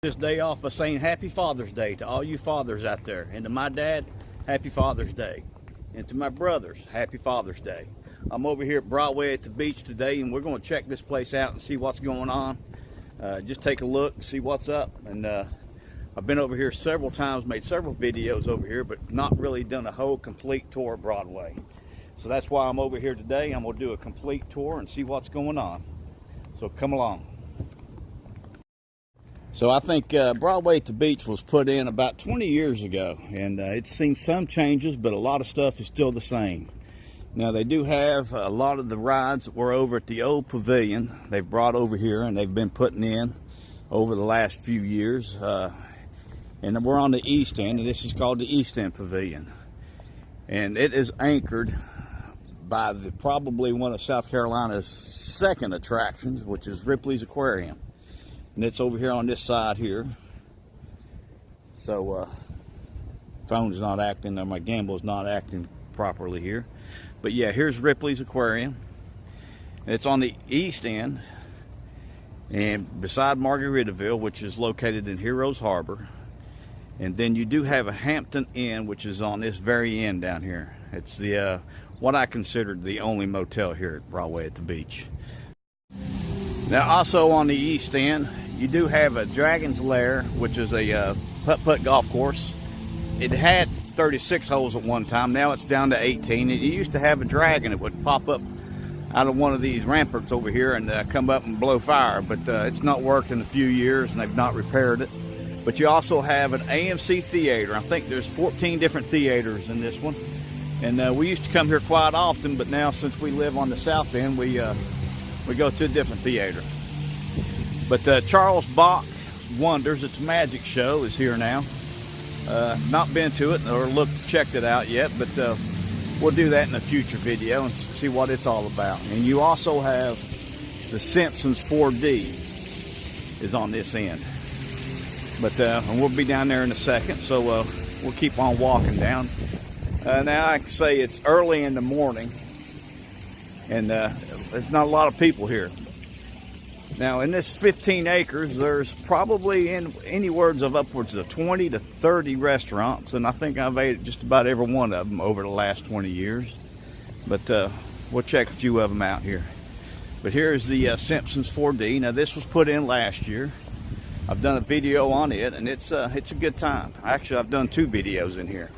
This day off by saying Happy Father's Day to all you fathers out there, and to my dad, Happy Father's Day, and to my brothers, Happy Father's Day. I'm over here at Broadway at the beach today, and we're going to check this place out and see what's going on. Just take a look and see what's up. And I've been over here several times, made several videos over here, but not really done a whole complete tour of Broadway. So that's why I'm over here today. I'm going to do a complete tour and see what's going on. So come along. So I think Broadway at the beach was put in about 20 years ago, and it's seen some changes, but a lot of stuff is still the same. Now they do have a lot of the rides that were over at the old pavilion they've brought over here, and they've been putting in over the last few years. And we're on the east end, and this is called the East End Pavilion. And it is anchored by probably one of South Carolina's second attractions, which is Ripley's Aquarium. And it's over here on this side here. So phone's not acting, or my gimbal's not acting properly here. But yeah, here's Ripley's Aquarium. It's on the east end, and beside Margaritaville, which is located in Heroes Harbor. And then you do have a Hampton Inn, which is on this very end down here. It's the what I considered the only motel here at Broadway at the beach. Now also on the east end, you do have a Dragon's Lair, which is a putt-putt golf course. It had 36 holes at one time. Now it's down to 18. It used to have a dragon that would pop up out of one of these ramparts over here and come up and blow fire. But it's not worked in a few years, and they've not repaired it. But you also have an AMC theater. I think there's 14 different theaters in this one. And we used to come here quite often, but now since we live on the south end, we go to a different theater. But Charles Bach's Wonders, it's a magic show, is here now. Not been to it or checked it out yet, but we'll do that in a future video and see what it's all about. And you also have the Simpsons 4D is on this end. But and we'll be down there in a second, so we'll keep on walking down. Now I can say it's early in the morning, and there's not a lot of people here. Now in this 15 acres, there's probably anywhere of upwards of 20 to 30 restaurants, and I think I've ate at just about every one of them over the last 20 years. But we'll check a few of them out here. But here's the Simpsons 4D. Now this was put in last year. I've done a video on it, and it's a good time. Actually, I've done 2 videos in here.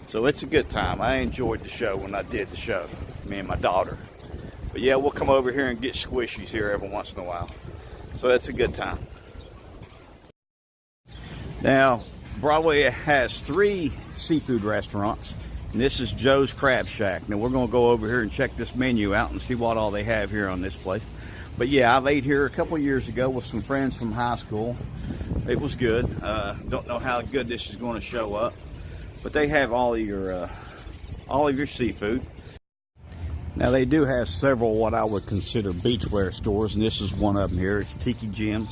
So it's a good time. I enjoyed the show when I did the show, me and my daughter. But yeah, we'll come over here and get squishies here every once in a while. So that's a good time. Now, Broadway has 3 seafood restaurants, and this is Joe's Crab Shack. Now we're gonna go over here and check this menu out and see what all they have here on this place. But yeah, I've ate here a couple years ago with some friends from high school. It was good. Don't know how good this is going to show up, but they have all of your seafood. Now they do have several what I would consider beachwear stores, and this is one of them here. It's Tiki Gems.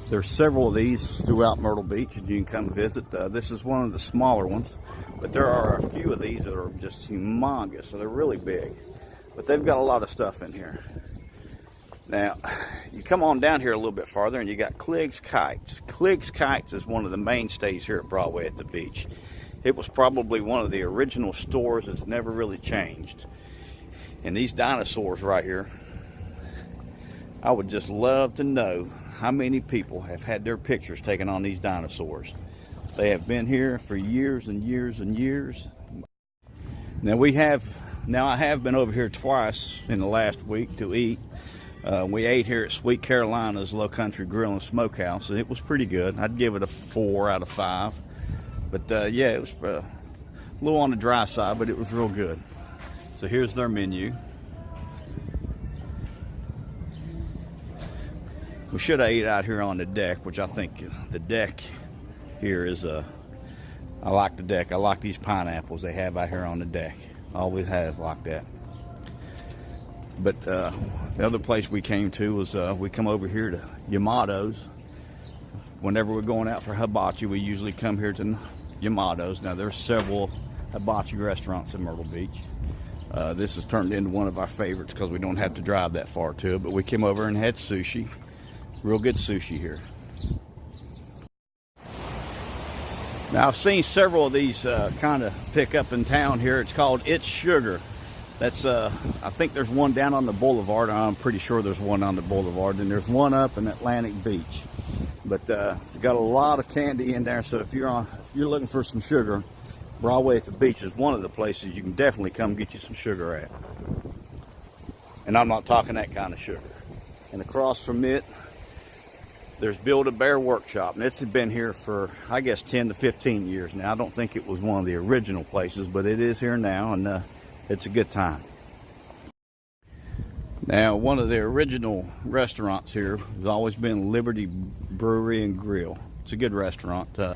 There's several of these throughout Myrtle Beach, and you can come visit. This is one of the smaller ones, but there are a few of these that are just humongous, so they're really big. But they've got a lot of stuff in here. Now, you come on down here a little bit farther, and you got Clegg's Kites. Clegg's Kites is one of the mainstays here at Broadway at the beach. It was probably one of the original stores that's never really changed. And these dinosaurs right here, I would just love to know how many people have had their pictures taken on these dinosaurs. They have been here for years and years and years. Now I have been over here twice in the last week to eat. We ate here at Sweet Carolina's Low Country Grill and Smokehouse, and it was pretty good. I'd give it a 4 out of 5. But yeah, it was a little on the dry side, but it was real good. So here's their menu. We should have ate out here on the deck, which I think the deck here is I like the deck. I like these pineapples they have out here on the deck. Always have like that. But the other place we came to was we come over here to Yamato's. Whenever we're going out for hibachi, we usually come here to Yamato's. Now there's several hibachi restaurants in Myrtle Beach. This has turned into one of our favorites because we don't have to drive that far to it. But we came over and had sushi. Real good sushi here. Now I've seen several of these kind of pick up in town here. It's called It's Sugar. That's I think there's one down on the boulevard. I'm pretty sure there's one on the boulevard, and there's one up in Atlantic Beach. But they've got a lot of candy in there. So if you're looking for some sugar, Broadway at the beach is one of the places you can definitely come get you some sugar at. And I'm not talking that kind of sugar. And across from it, there's Build-A-Bear Workshop, and it's been here for, I guess, 10 to 15 years now. I don't think it was one of the original places, but it is here now, and it's a good time. Now, one of the original restaurants here has always been Liberty Brewery and Grill. It's a good restaurant. Now,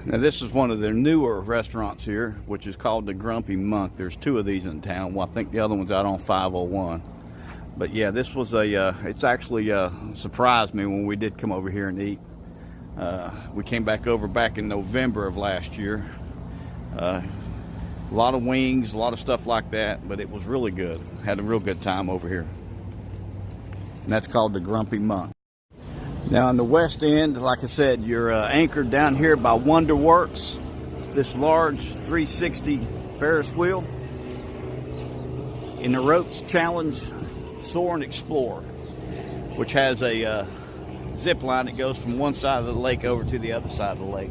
this is one of their newer restaurants here, which is called the Grumpy Monk. There's two of these in town. Well, I think the other one's out on 501. But yeah, this was it's actually surprised me when we did come over here and eat. We came back in November of last year. A lot of wings, a lot of stuff like that, but it was really good. Had a real good time over here. And that's called the Grumpy Monk. Now on the west end, like I said, you're anchored down here by Wonderworks, this large 360 Ferris wheel. In the Ropes Challenge Soar and Explore, which has a zip line that goes from one side of the lake over to the other side of the lake.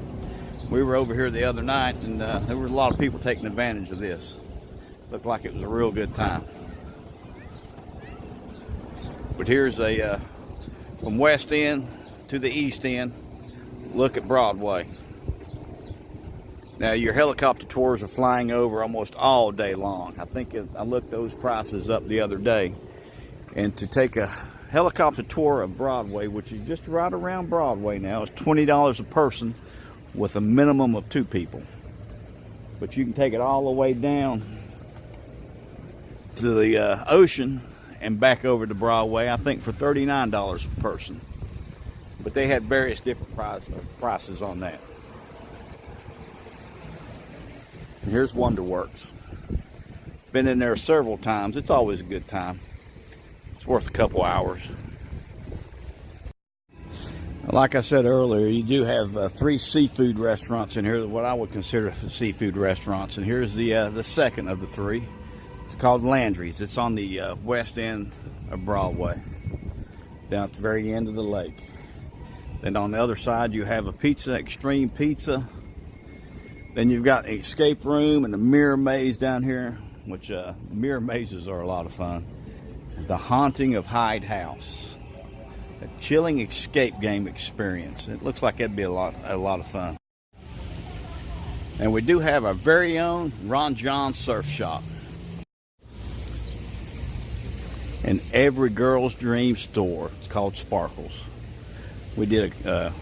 We were over here the other night, and there were a lot of people taking advantage of this. Looked like it was a real good time. But here's a from west end to the east end look at Broadway. Now your helicopter tours are flying over almost all day long. I looked those prices up the other day. And to take a helicopter tour of Broadway, which is just right around Broadway now, is $20 a person with a minimum of 2 people. But you can take it all the way down to the ocean and back over to Broadway, I think for $39 a person. But they had various different prices on that. And here's Wonderworks. Been in there several times. It's always a good time. It's worth a couple hours. Like I said earlier, you do have 3 seafood restaurants in here, what I would consider seafood restaurants. And here's the second of the 3. It's called Landry's. It's on the west end of Broadway, down at the very end of the lake. Then on the other side, you have a Pizza Extreme Pizza. Then you've got an escape room and a mirror maze down here, which mirror mazes are a lot of fun. The Haunting of Hyde House, a chilling escape game experience. It looks like it'd be a lot of fun. And we do have our very own Ron John Surf Shop, and every girl's dream store. It's called Sparkles. We did a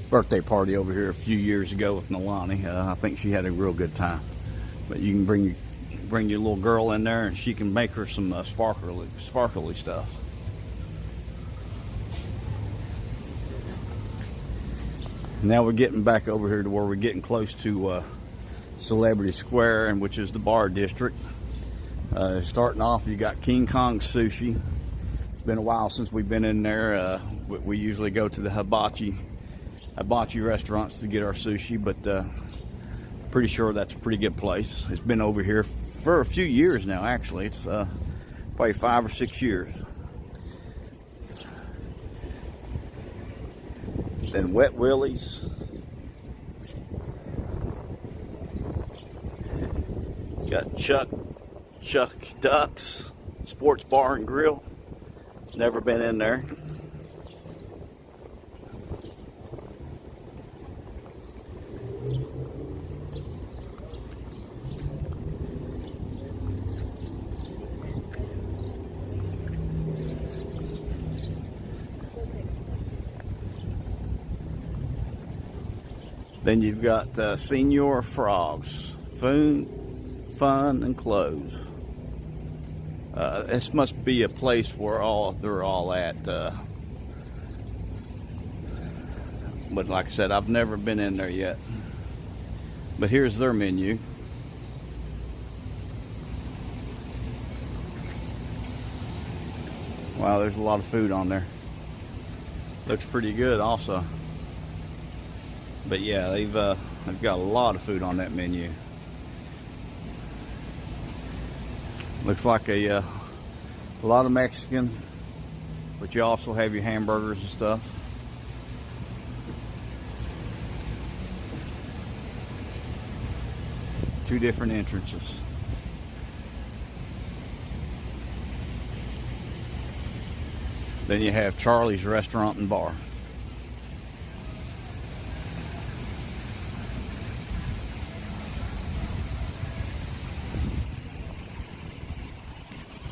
birthday party over here a few years ago with Nalani. I think she had a real good time. But you can bring your little girl in there, and she can make her some sparkly stuff. Now we're getting back over here to where we're getting close to Celebrity Square, and which is the bar district. Starting off, you got King Kong Sushi. It's been a while since we've been in there. We usually go to the hibachi restaurants to get our sushi, but pretty sure that's a pretty good place. It's been over here for a few years now, actually. It's probably 5 or 6 years. Then Wet Willie's. Got Chuck Duck's Sports Bar and Grill. Never been in there. Then you've got Senior Frogs, food, fun, and clothes. This must be a place where they're all at. But like I said, I've never been in there yet. But here's their menu. Wow, there's a lot of food on there. Looks pretty good also. But yeah, they've got a lot of food on that menu. Looks like a lot of Mexican, but you also have your hamburgers and stuff. Two different entrances. Then you have Charlie's Restaurant and Bar.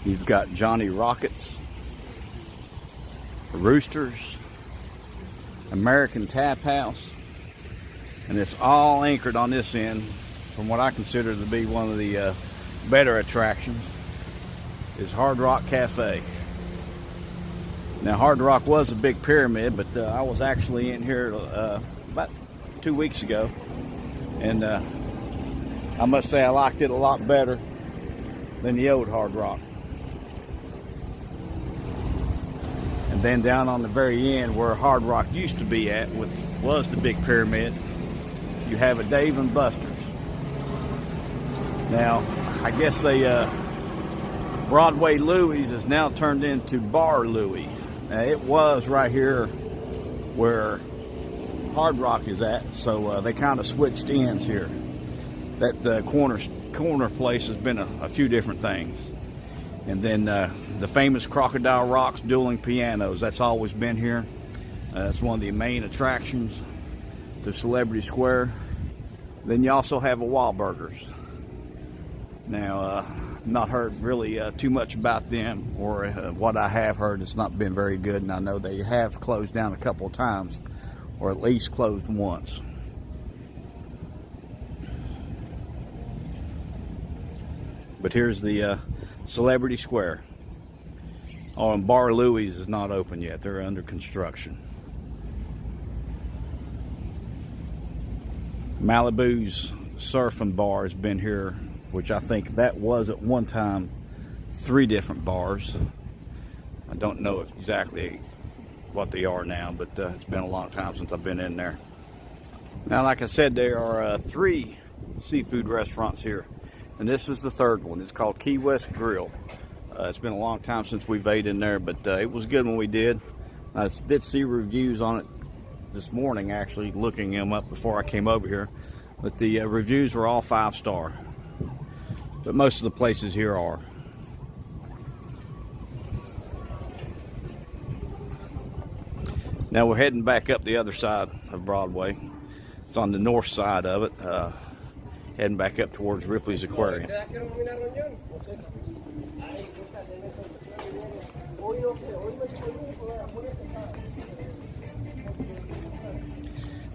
You've got Johnny Rockets, Roosters, American Tap House, and it's all anchored on this end from what I consider to be one of the better attractions is Hard Rock Cafe. Now, Hard Rock was a big pyramid, but I was actually in here about 2 weeks ago, and I must say I liked it a lot better than the old Hard Rock. And then down on the very end where Hard Rock used to be at, was the big pyramid, you have a Dave and Buster's. Now, I guess Broadway Louie's is now turned into Bar Louie. Now, it was right here where Hard Rock is at, so they kind of switched ends here. That corner place has been a few different things. And then the famous Crocodile Rock's dueling pianos, that's always been here. That's one of the main attractions to Celebrity Square. Then you also have a Wahlburgers. Now, not heard really too much about them, or what I have heard, it's not been very good, and I know they have closed down a couple of times, or at least closed once. But here's the Celebrity Square. Oh, and Bar Louie's is not open yet. They're under construction. Malibu's Surf and Bar has been here, which I think that was at one time 3 different bars. I don't know exactly what they are now, but it's been a long time since I've been in there. Now, like I said, there are 3 seafood restaurants here, and this is the 3rd one. It's called Key West Grill. It's been a long time since we've ate in there, but it was good when we did. I did see reviews on it this morning, actually, looking them up before I came over here. But the reviews were all 5-star. But most of the places here are. Now we're heading back up the other side of Broadway. It's on the north side of it, heading back up towards Ripley's Aquarium.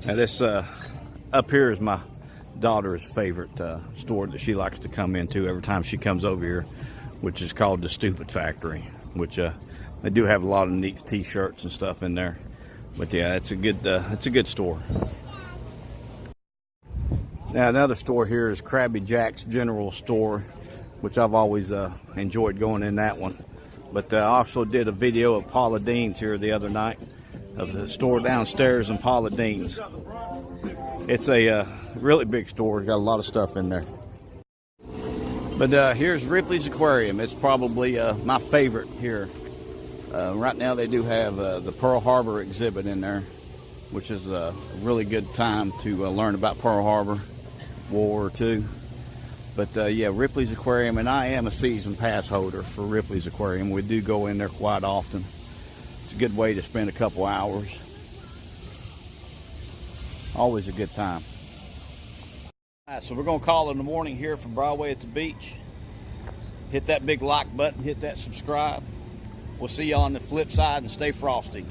Now this up here is my daughter's favorite store that she likes to come into every time she comes over here, which is called the Stupid Factory, which they do have a lot of neat t-shirts and stuff in there. But yeah, it's a good store. Now another store here is Krabby Jack's General Store, which I've always enjoyed going in that one. But I also did a video of Paula Deen's here the other night, of the store downstairs in Paula Deen's. It's a really big store. Got a lot of stuff in there. But here's Ripley's Aquarium. It's probably my favorite here. Right now they do have the Pearl Harbor exhibit in there, which is a really good time to learn about Pearl Harbor, World War II. But yeah, Ripley's Aquarium, and I am a season pass holder for Ripley's Aquarium. We do go in there quite often. It's a good way to spend a couple hours. Always a good time. All right, so we're going to call it in the morning here from Broadway at the beach. Hit that big like button, hit that subscribe. We'll see you on the flip side, and stay frosty.